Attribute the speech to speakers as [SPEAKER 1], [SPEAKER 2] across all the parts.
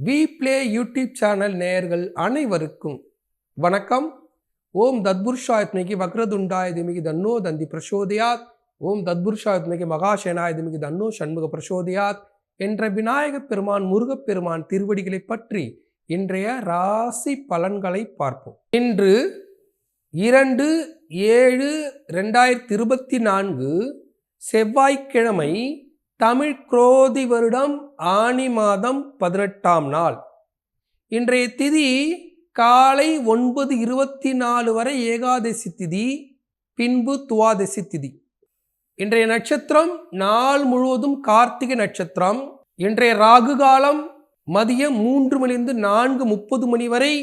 [SPEAKER 1] We play YouTube channel நேயர்கள் அனைவருக்கும் வணக்கம். ஓம் தத்புருஷாயத்மிகி வக்ரதுண்டாய திமிகி தன்னோ தந்தி பிரசோதயாத். ஓம் தத்புருஷாயத்மிகி மகாசேனாய திமிகி தன்னோ சண்முக பிரசோதயாத் என்ற விநாயகப் பெருமான் முருகப்பெருமான் திருவடிகளை பற்றி இன்றைய ராசி பலன்களை பார்ப்போம். இன்று 2/7/2024 செவ்வாய்க்கிழமை, தமிழ் குரோதி வருடம் ஆனி மாதம் 18ஆம் நாள். இன்றைய திதி காலை 9:24 வரை ஏகாதசி திதி, பின்பு துவாதசி திதி. இன்றைய நட்சத்திரம் நாள் முழுவதும் கார்த்திகை நட்சத்திரம். இன்றைய ராகு காலம் மதியம் 3 மணிலிருந்து 4:30 மணி வரை.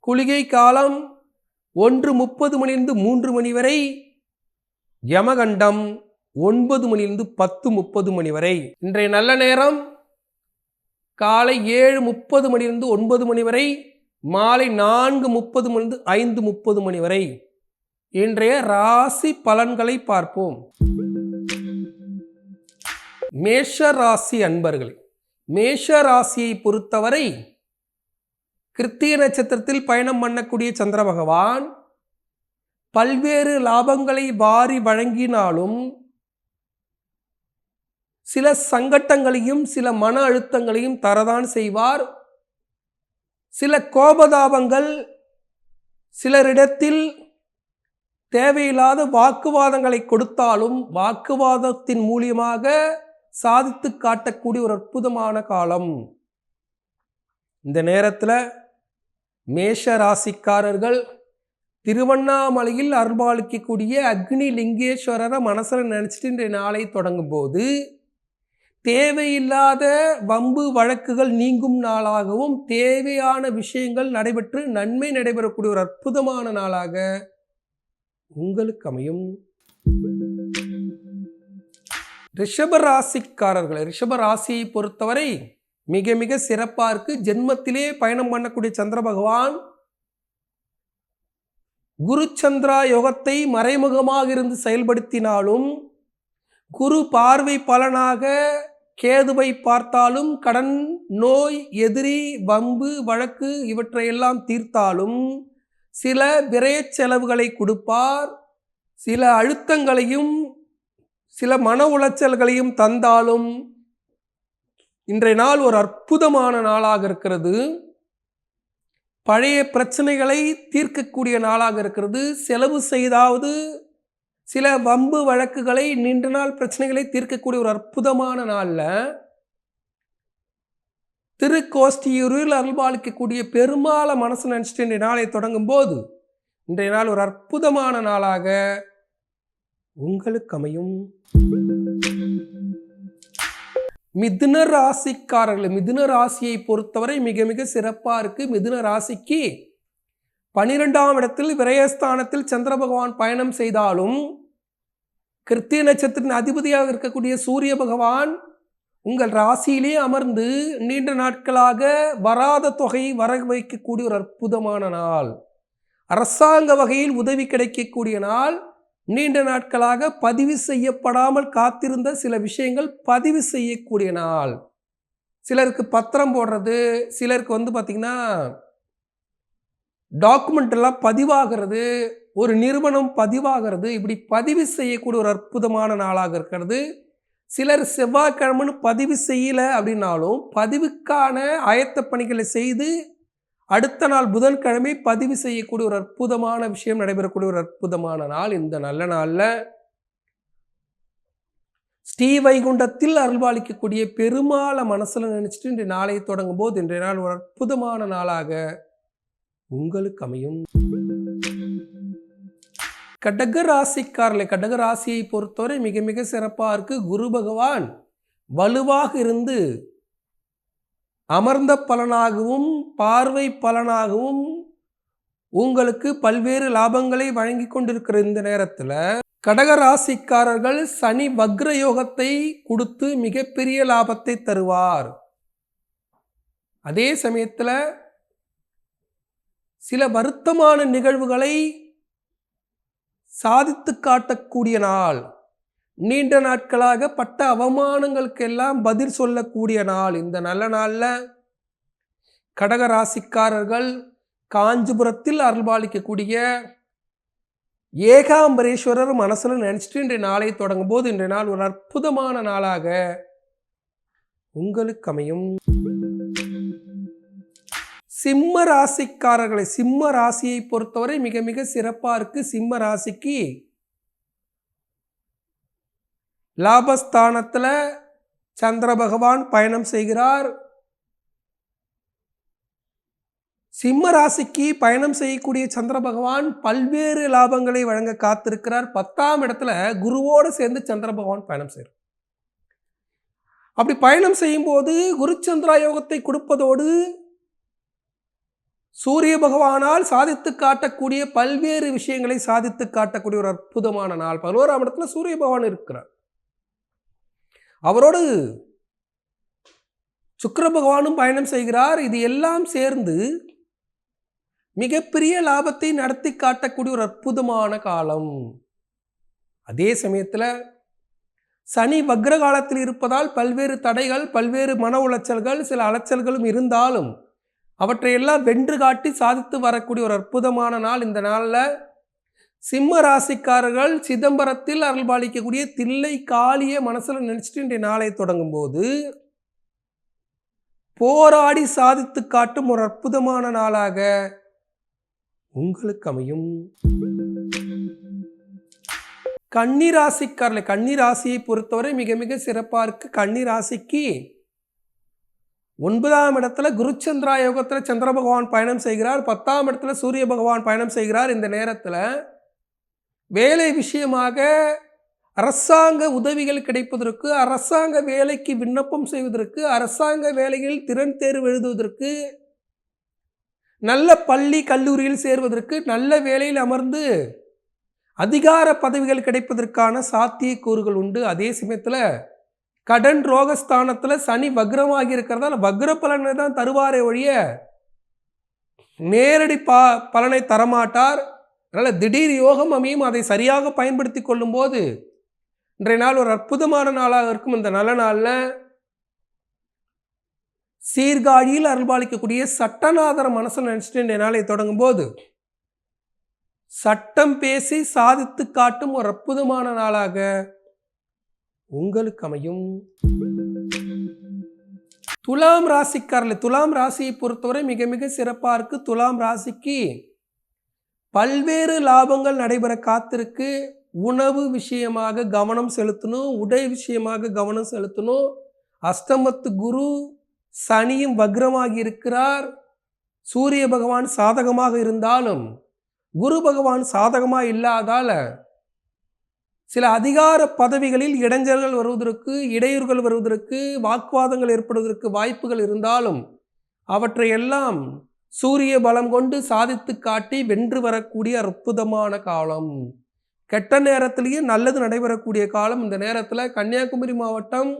[SPEAKER 1] குளிகை காலம் 1:30 மணிலிருந்து 3 மணி வரை. யமகண்டம் 9 மணிலிருந்து 10:30 மணி வரை. இன்றைய நல்ல நேரம் காலை 7:30 மணிலிருந்து 9 மணி வரை, மாலை 4:30 மணிலிருந்து 5:30 மணி வரை. இன்றைய ராசி பலன்களை பார்ப்போம். மேஷ ராசி அன்பர்களே, மேஷ ராசியை பொறுத்தவரை கிருத்திகை நட்சத்திரத்தில் பயணம் பண்ணக்கூடிய சந்திர பகவான் பல்வேறு லாபங்களை வாரி வழங்கினாலும் சில சங்கட்டங்களையும் சில மன அழுத்தங்களையும் தரதான் செய்வார். சில கோபதாபங்கள், சிலரிடத்தில் தேவையில்லாத வாக்குவாதங்களை கொடுத்தாலும் வாக்குவாதத்தின் மூலியமாக சாதித்து காட்டக்கூடிய ஒரு அற்புதமான காலம். இந்த நேரத்தில் மேஷ ராசிக்காரர்கள் திருவண்ணாமலையில் அருள்பாலிக்கக்கூடிய அக்னி லிங்கேஸ்வரரை மனசில் நினச்சிட்டு இன்றைய நாளை தொடங்கும் போது தேவையில்லாத வம்பு வழக்குகள் நீங்கும் நாளாகவும் தேவையான விஷயங்கள் நடைபெற்று நன்மை நடைபெறக்கூடிய ஒரு அற்புதமான நாளாக உங்களுக்கு அமையும். ரிஷப ராசிக்காரர்கள், ரிஷப ராசியை பொறுத்தவரை மிக மிக சிறப்பாக இருக்கு. ஜென்மத்திலே பயணம் பண்ணக்கூடிய சந்திர பகவான் குரு சந்திரா யோகத்தை மறைமுகமாக இருந்து செயல்படுத்தினாலும், குரு பார்வை பலனாக கேதுவை பார்த்தாலும், கடன், நோய், எதிரி, வம்பு வழக்கு இவற்றையெல்லாம் தீர்த்தாலும் சில விரய செலவுகளை கொடுப்பார். சில அழுத்தங்களையும் சில மன உளைச்சல்களையும் தந்தாலும் இன்றைய நாள் ஒரு அற்புதமான நாளாக இருக்கிறது. பழைய பிரச்சனைகளை தீர்க்கக்கூடிய நாளாக இருக்கிறது. செலவு செய்தாவது சில வம்பு வழக்குகளை, நீண்ட நாள் பிரச்சனைகளை தீர்க்கக்கூடிய ஒரு அற்புதமான நாளில் திருக்கோஷ்டியூரில் அருள்பாலிக்கக்கூடிய பெருமாளை மனசு நினச்சிட்டு இன்றைய நாளை தொடங்கும் போது இன்றைய நாள் ஒரு அற்புதமான நாளாக உங்களுக்கு அமையும். மிதுன ராசிக்காரர்கள், மிதுன ராசியை பொறுத்தவரை மிக மிக சிறப்பாக இருக்கு. மிதுன ராசிக்கு 12ஆம் இடத்தில் விரயஸ்தானத்தில் சந்திர பகவான் பயணம் செய்தாலும், கிருத்திகை நட்சத்திரத்தின் அதிபதியாக இருக்கக்கூடிய சூரிய பகவான் உங்கள் ராசியிலே அமர்ந்து நீண்ட நாட்களாக வராத தொகையை வர வைக்கக்கூடிய ஒரு அற்புதமான நாள். அரசாங்க வகையில் உதவி கிடைக்கக்கூடிய நாள். நீண்ட நாட்களாக பதிவு செய்யப்படாமல் காத்திருந்த சில விஷயங்கள் பதிவு செய்யக்கூடிய நாள். சிலருக்கு பத்திரம் போடுறது, சிலருக்கு பார்த்திங்கன்னா டாக்குமெண்ட் எல்லாம் பதிவாகிறது, ஒரு நிறுவனம் பதிவாகிறது, இப்படி பதிவு செய்யக்கூடிய ஒரு அற்புதமான நாளாக இருக்கிறது. சிலர் செவ்வாய்க்கிழமைன்னு பதிவு செய்யலை அப்படின்னாலும் பதிவுக்கான ஆயத்த பணிகளை செய்து அடுத்த நாள் புதன்கிழமை பதிவு செய்யக்கூடிய ஒரு அற்புதமான விஷயம் நடைபெறக்கூடிய ஒரு அற்புதமான நாள். இந்த நல்ல நாளில் ஸ்ரீவைகுண்டத்தில் அருள்பாலிக்கக்கூடிய பெருமாளை மனசில் நினச்சிட்டு இன்றைய நாளை தொடங்கும் போது இன்றைய நாள் ஒரு அற்புதமான நாளாக உங்களுக்கு அமையும். கடக ராசிக்காரர்களை, கடக ராசியை பொறுத்தவரை மிக மிக சிறப்பாக இருக்கு. குரு பகவான் வலுவாக இருந்து அமர்ந்த பலனாகவும் பார்வை பலனாகவும் உங்களுக்கு பல்வேறு லாபங்களை வழங்கி கொண்டிருக்கிற இந்த நேரத்தில் கடக ராசிக்காரர்கள் சனி வக்ர யோகத்தை கொடுத்து மிகப்பெரிய லாபத்தை தருவார். அதே சமயத்தில் சில வருத்தமான நிகழ்வுகளை சாதித்து காட்டக்கூடிய நாள். நீண்ட நாட்களாக பட்ட அவமானங்களுக்கெல்லாம் பதில் சொல்லக்கூடிய நாள். இந்த நல்ல நாளில் கடக ராசிக்காரர்கள் காஞ்சிபுரத்தில் அருள்பாலிக்கக்கூடிய ஏகாம்பரேஸ்வரர் மனசில் நினச்சிட்டு இன்றைய நாளை தொடங்கும் போது இன்றைய நாள் ஒரு அற்புதமான நாளாக உங்களுக்கு அமையும். சிம்ம ராசிக்காரர்களை, சிம்ம ராசியை பொறுத்தவரை மிக மிக சிறப்பாக இருக்கு. சிம்ம ராசிக்கு லாபஸ்தானத்தில் சந்திர பகவான் பயணம் செய்கிறார். சிம்ம ராசிக்கு பயணம் செய்யக்கூடிய சந்திர பகவான் பல்வேறு லாபங்களை வழங்க காத்திருக்கிறார். 10ஆம் இடத்துல குருவோடு சேர்ந்து சந்திர பகவான் பயணம் செய்கிறார். அப்படி பயணம் செய்யும் போது குரு சந்திரா யோகத்தை கொடுப்பதோடு சூரிய பகவானால் சாதித்து காட்டக்கூடிய பல்வேறு விஷயங்களை சாதித்து காட்டக்கூடிய ஒரு அற்புதமான நாள். 11ஆம் இடத்துல சூரிய பகவான் இருக்கிறார். அவரோடு சுக்கிர பகவானும் பயணம் செய்கிறார். இது எல்லாம் சேர்ந்து மிகப்பெரிய லாபத்தை நடத்தி காட்டக்கூடிய ஒரு அற்புதமான காலம். அதே சமயத்தில் சனி வக்ர காலத்தில் இருப்பதால் பல்வேறு தடைகள், பல்வேறு மன உளைச்சல்கள், சில அலைச்சல்களும் இருந்தாலும் அவற்றையெல்லாம் வென்று காட்டி சாதித்து வரக்கூடிய ஒரு அற்புதமான நாள். இந்த நாளில் சிம்ம ராசிக்காரர்கள் சிதம்பரத்தில் அருள்பாலிக்கக்கூடிய தில்லை காளியை மனசில் நினைச்சிட்டு இன்றைய நாளை தொடங்கும் போது போராடி சாதித்து காட்டும் ஒரு அற்புதமான நாளாக உங்களுக்கு அமையும். கன்னி ராசிக்காரர்களை, கன்னி ராசியை பொறுத்தவரை மிக மிக சிறப்பாக இருக்கு. கன்னி ராசிக்கு 9ஆம் இடத்துல குருச்சந்திரா யோகத்தில் சந்திர பகவான் பயணம் செய்கிறார். 10ஆம் இடத்துல சூரிய பகவான் பயணம் செய்கிறார். இந்த நேரத்தில் வேலை விஷயமாக அரசாங்க உதவிகள் கிடைப்பதற்கு, அரசாங்க வேலைக்கு விண்ணப்பம் செய்வதற்கு, அரசாங்க வேலையில் திறன் தேர்வு எழுதுவதற்கு, நல்ல பள்ளி கல்லூரியில் சேர்வதற்கு, நல்ல வேலையில் அமர்ந்து அதிகார பதவிகள் கிடைப்பதற்கான சாத்தியக்கூறுகள் உண்டு. அதே சமயத்தில் கடன் ரோகஸ்தானத்தில் சனி வக்ரமாகி இருக்கிறதால வக்ர பலனை தான் தருவாரே ஒழிய நேரடி பலனை தரமாட்டார். அதனால் திடீர் யோகம் அமையும். அதை சரியாக பயன்படுத்தி கொள்ளும் போது இன்றைய நாள் ஒரு அற்புதமான நாளாக இருக்கும். இந்த நல்ல நாளில் சீர்காழியில் அருள்பாலிக்கக்கூடிய சட்டநாதர மனசில் நினைச்சிட்டு இன்றைய நாளை தொடங்கும் போது சட்டம் பேசி சாதித்து காட்டும் ஒரு அற்புதமான நாளாக உங்களுக்கு அமையும். துலாம் ராசிக்காரர்கள், துலாம் ராசியை பொறுத்தவரை மிக மிக சிறப்பாக இருக்கு. துலாம் ராசிக்கு பல்வேறு லாபங்கள் நடைபெற காத்திருக்கு. உணவு விஷயமாக கவனம் செலுத்தணும், உடை விஷயமாக கவனம் செலுத்தணும். அஷ்டமத்து குரு சனியும் வக்ரமாகி இருக்கிறார். சூரிய பகவான் சாதகமாக இருந்தாலும் குரு பகவான் சாதகமாக இல்லாதால சில அதிகார பதவிகளில் இடைஞ்சல்கள் வருவதற்கு, இடையூறுகள் வருவதற்கு, வாக்குவாதங்கள் ஏற்படுவதற்கு வாய்ப்புகள் இருந்தாலும் அவற்றையெல்லாம் சூரிய பலம் கொண்டு சாதித்து காட்டி வென்று வரக்கூடிய அற்புதமான காலம். கெட்ட நேரத்திலேயே நல்லது நடைபெறக்கூடிய காலம். இந்த நேரத்தில் கன்னியாகுமரி மாவட்டம்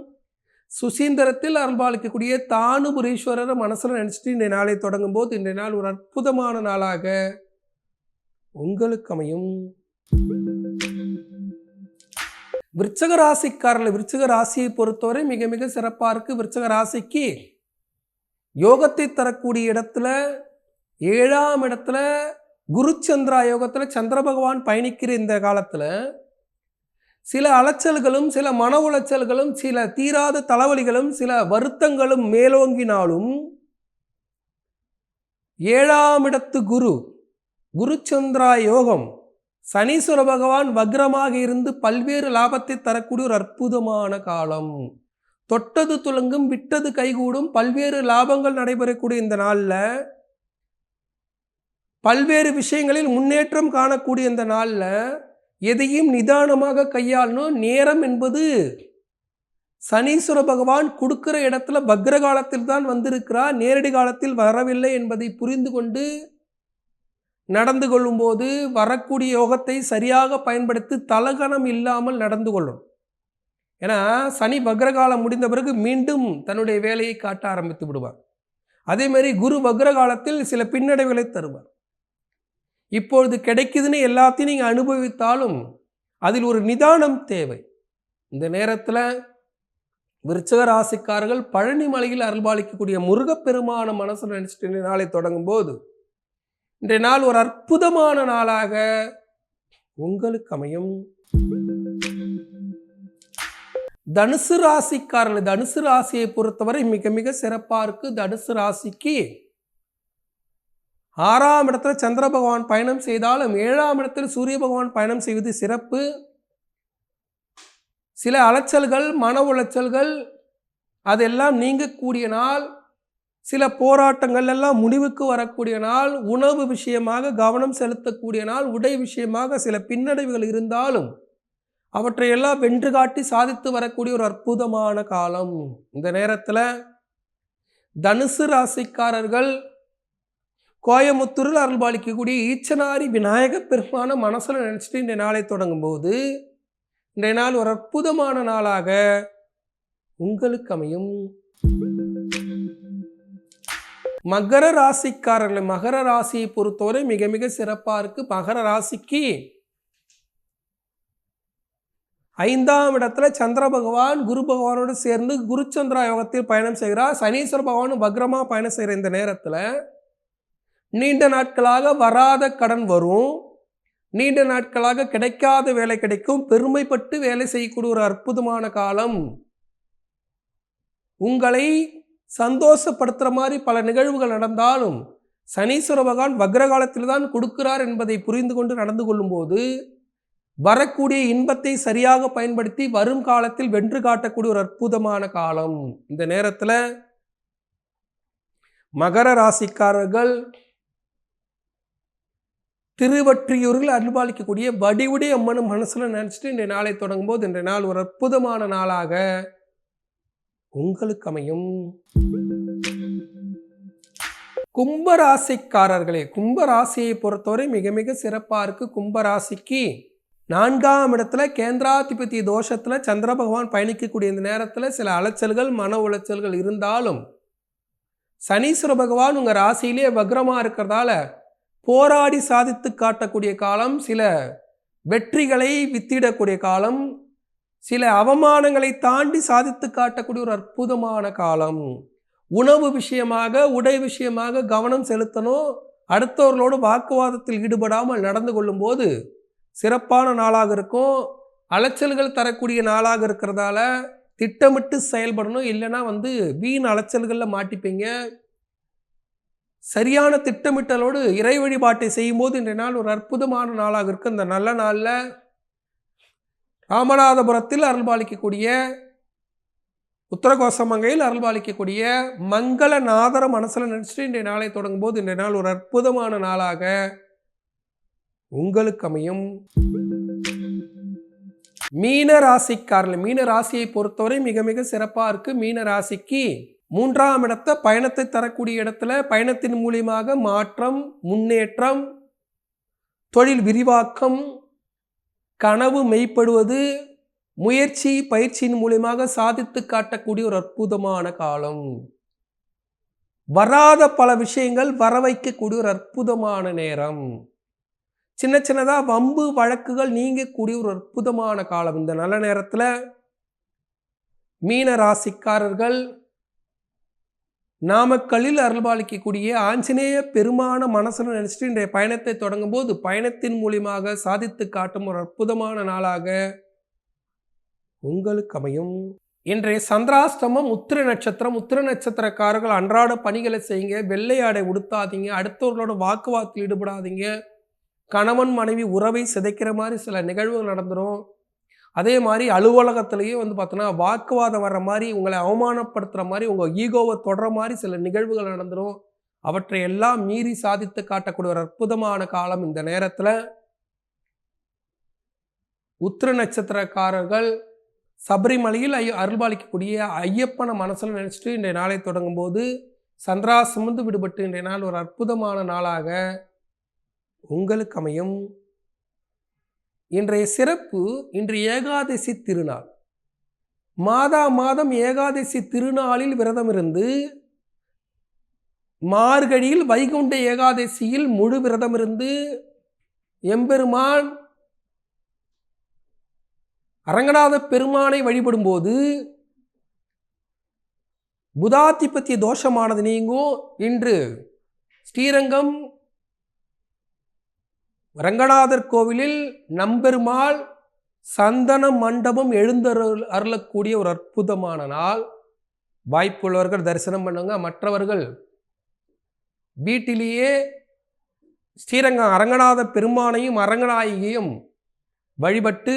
[SPEAKER 1] சுசீந்திரத்தில் அருள்பாலிக்கக்கூடிய தானுபுரீஸ்வரரை மனசில் நினச்சிட்டு இன்றைய நாளை தொடங்கும் போது இன்றைய நாள் ஒரு அற்புதமான நாளாக உங்களுக்கு அமையும். விருச்சக ராசிக்காரர்கள், விருச்சக ராசியை பொறுத்தவரை மிக மிக சிறப்பாக இருக்கு. விருச்சக ராசிக்கு யோகத்தை தரக்கூடிய இடத்துல 7ஆம் இடத்துல குருச்சந்திரா யோகத்தில் சந்திர பகவான் பயணிக்கிற இந்த காலத்தில் சில அலைச்சல்களும், சில மன உளைச்சல்களும், சில தீராத தலைவலிகளும், சில வருத்தங்களும் மேலோங்கினாலும் 7ஆம் இடத்து குருச்சந்திரா யோகம் சனீஸ்வர பகவான் வக்ரமாக இருந்து பல்வேறு லாபத்தை தரக்கூடிய ஒரு அற்புதமான காலம். தொட்டது துலங்கும், விட்டது கைகூடும், பல்வேறு லாபங்கள் நடைபெறக்கூடிய இந்த நாளில் பல்வேறு விஷயங்களில் முன்னேற்றம் காணக்கூடிய இந்த நாளில் எதையும் நிதானமாக கையாளணும். நேரம் என்பது சனீஸ்வர பகவான் கொடுக்கிற இடத்துல வக்ர காலத்தில் தான் வந்திருக்கிறார், நேரடி காலத்தில் வரவில்லை என்பதை புரிந்து கொண்டு நடந்து கொள்ளும்போது வரக்கூடிய யோகத்தை சரியாக பயன்படுத்தி தலகணம் இல்லாமல் நடந்து கொள்ளும். ஏன்னா சனி வக்ரகாலம் முடிந்த பிறகு மீண்டும் தன்னுடைய வேலையை காட்ட ஆரம்பித்து விடுவார். அதே மாதிரி குரு வக்ரகாலத்தில் சில பின்னடைவுகளை தருவார். இப்பொழுது கிடைக்குதுன்னு எல்லாத்தையும் நீங்கள் அனுபவித்தாலும் அதில் ஒரு நிதானம் தேவை. இந்த நேரத்தில் விருச்சிக ராசிக்காரர்கள் பழனி மலையில் அருள்பாலிக்கக்கூடிய முருகப்பெருமான மனசு நினைச்சிட்டு இந்த நாளை தொடங்கும் போது இன்றைய நாள் ஒரு அற்புதமான நாளாக உங்களுக்கு அமையும். தனுசு ராசிக்காரர்கள், தனுசு ராசியை பொறுத்தவரை மிக மிக சிறப்பா இருக்கு. தனுசு ராசிக்கு 6ஆம் இடத்துல சந்திர பகவான் பயணம் செய்தாலும் 7ஆம் இடத்தில் சூரிய பகவான் பயணம் செய்வது சிறப்பு. சில அலைச்சல்கள், மன உளைச்சல்கள் அதெல்லாம் நீங்கக்கூடிய நாள். சில போராட்டங்கள் எல்லாம் முடிவுக்கு வரக்கூடிய நாள். உணவு விஷயமாக கவனம் செலுத்தக்கூடிய நாள். உடை விஷயமாக சில பின்னடைவுகள் இருந்தாலும் அவற்றையெல்லாம் வென்று காட்டி சாதித்து வரக்கூடிய ஒரு அற்புதமான காலம். இந்த நேரத்தில் தனுசு ராசிக்காரர்கள் கோயமுத்தூரில் அருள்பாலிக்கக்கூடிய ஈச்சனாரி விநாயக பெருமான மனசில் நினச்சிட்டு இந்த நாளை தொடங்கும் போது இன்றைய நாள் ஒரு அற்புதமான நாளாக உங்களுக்கு அமையும். மகர ராசிக்காரர்கள், மகர ராசியை பொறுத்தவரை மிக மிக சிறப்பாக இருக்கு. மகர ராசிக்கு 5ஆம் இடத்துல சந்திர பகவான் குரு பகவானோடு சேர்ந்து குருச்சந்திரா யோகத்தில் பயணம் செய்கிறார். சனீஸ்வர பகவான் வக்ரமா பயணம் செய்கிற இந்த நேரத்தில் நீண்ட நாட்களாக வராத கடன் வரும். நீண்ட நாட்களாக கிடைக்காத வேலை கிடைக்கும். பெருமைப்பட்டு வேலை செய்யக்கூடிய ஒரு அற்புதமான காலம். உங்களை சந்தோஷப்படுத்துகிற மாதிரி பல நிகழ்வுகள் நடந்தாலும் சனீஸ்வர பகவான் வக்ர காலத்தில் தான் கொடுக்கிறார் என்பதை புரிந்து கொண்டு நடந்து கொள்ளும்போது வரக்கூடிய இன்பத்தை சரியாக பயன்படுத்தி வரும் காலத்தில் வென்று காட்டக்கூடிய ஒரு அற்புதமான காலம். இந்த நேரத்தில் மகர ராசிக்காரர்கள் திருவொற்றியூரில் அருள்பாலிக்கக்கூடிய வடிவுடைய அம்மனும் மனசுல நினைச்சிட்டு இந்த நாளை தொடங்கும் போது இன்றைய நாள் ஒரு அற்புதமான நாளாக உங்களுக்கு அமையும். கும்பராசிக்காரர்களே, கும்பராசியை பொறுத்தவரை மிக மிக சிறப்பா இருக்கு. கும்பராசிக்கு 4ஆம் இடத்துல கேந்திராதிபதி தோஷத்துல சந்திர பகவான் பயணிக்கக்கூடிய இந்த நேரத்தில் சில அலைச்சல்கள், மன உளைச்சல்கள் இருந்தாலும் சனீஸ்வர பகவான் உங்க ராசியிலே வக்ரமா இருக்கிறதால போராடி சாதித்து காட்டக்கூடிய காலம். சில வெற்றிகளை வித்திடக்கூடிய காலம். சில அவமானங்களை தாண்டி சாதித்து காட்டக்கூடிய ஒரு அற்புதமான காலம். உணவு விஷயமாக, உடை விஷயமாக கவனம் செலுத்தணும். அடுத்தவர்களோடு வாக்குவாதத்தில் ஈடுபடாமல் நடந்து கொள்ளும் போது சிறப்பான நாளாக இருக்கும். அலைச்சல்கள் தரக்கூடிய நாளாக இருக்கிறதால திட்டமிட்டு செயல்படணும். இல்லைன்னா வீண் அலைச்சல்களில் மாட்டிப்பீங்க. சரியான திட்டமிட்டலோடு இறை வழிபாட்டை செய்யும் போது இன்றைய நாள் ஒரு அற்புதமான நாளாக இருக்கு. இந்த நல்ல நாளில் ராமநாதபுரத்தில் அருள்பாலிக்கக்கூடிய உத்தரகோசமங்கையில் அருள்பாலிக்கக்கூடிய மங்களநாதர மனசில் நினைச்சிட்டு இன்றைய நாளை தொடங்கும் போது இன்றைய நாள் ஒரு அற்புதமான நாளாக உங்களுக்கு அமையும். மீன ராசிக்காரர்கள், மீன ராசியை பொறுத்தவரை மிக மிக சிறப்பாக இருக்கு. மீன ராசிக்கு 3ஆம் இடத்தை பயணத்தை தரக்கூடிய இடத்துல பயணத்தின் மூலியமாக மாற்றம், முன்னேற்றம், தொழில் விரிவாக்கம், கனவு மெய்ப்படுவது, முயற்சி பயிற்சியின் மூலியமாக சாதித்து காட்டக்கூடிய ஒரு அற்புதமான காலம். வராத பல விஷயங்கள் வர வைக்கக்கூடிய ஒரு அற்புதமான நேரம். சின்ன சின்னதாக வம்பு வழக்குகள் நீங்கக்கூடிய ஒரு அற்புதமான காலம். இந்த நல்ல நேரத்தில் மீன ராசிக்காரர்கள் நாமக்கல்லில் அருள்பாலிக்கக்கூடிய ஆஞ்சநேய பெருமான மனசுல நினைச்சிட்டு இன்றைய பயணத்தை தொடங்கும் போது பயணத்தின் மூலியமாக சாதித்து காட்டும் ஒரு அற்புதமான நாளாக உங்களுக்கு அமையும். இன்றைய சந்திராஷ்டமம் உத்திர நட்சத்திரம். உத்திர நட்சத்திரக்காரர்கள் அன்றாட பணிகளை செய்யுங்க. வெள்ளை ஆடை உடுத்தாதீங்க. அடுத்தவர்களோட வாக்குவாதத்தில் ஈடுபடாதீங்க. கணவன் மனைவி உறவை சிதைக்கிற மாதிரி சில நிகழ்வுகள் நடந்துடும். அதே மாதிரி அலுவலகத்திலேயே பார்த்தோன்னா வாக்குவாதம் வர்ற மாதிரி, உங்களை அவமானப்படுத்துகிற மாதிரி, உங்கள் ஈகோவை தொடர மாதிரி சில நிகழ்வுகள் நடந்துடும். அவற்றை எல்லாம் மீறி சாதித்து காட்டக்கூடிய ஒரு அற்புதமான காலம். இந்த நேரத்தில் உத்திர நட்சத்திரக்காரர்கள் சபரிமலையில் அருள்பாலிக்கக்கூடிய ஐயப்பனை மனசில் நினச்சிட்டு இன்றைய நாளை தொடங்கும் போது சந்திராசிரமந்து விடுபட்டு இன்றைய நாள் ஒரு அற்புதமான நாளாக உங்களுக்கு அமையும். இன்றைய சிறப்பு, இன்று ஏகாதசி திருநாள். மாதம் ஏகாதசி திருநாளில் விரதம் இருந்து மார்கழியில் வைகுண்ட ஏகாதசியில் முழு விரதம் இருந்து எம்பெருமான் அரங்கநாத பெருமானை வழிபடும்போது புதாதிபத்திய தோஷமானது நீங்கும். இன்று ஸ்ரீரங்கம் ரங்கநாதர் கோவிலில் நம்பெருமாள் சந்தன மண்டபம் அருளக்கூடிய ஒரு அற்புதமான நாள். வாய்ப்புள்ளவர்கள் தரிசனம் பண்ணுங்க. மற்றவர்கள் வீட்டிலேயே ஸ்ரீரங்கம் அரங்கநாத பெருமானையும் அரங்கநாயகியும் வழிபட்டு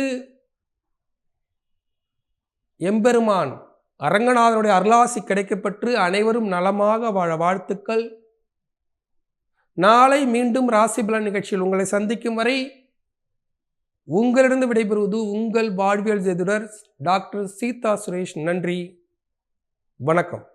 [SPEAKER 1] எம்பெருமான் அரங்கநாதனுடைய அருளாசி கிடைக்கப்பெற்று அனைவரும் நலமாக வாழ வாழ்த்துக்கள். நாளை மீண்டும் ராசி பலன் நிகழ்ச்சியில் உங்களை சந்திக்கும் வரை உங்களிடம் விடைபெறுவது உங்கள் வாழ்வியல் ஜோதிடர் டாக்டர் சீதா சுரேஷ். நன்றி, வணக்கம்.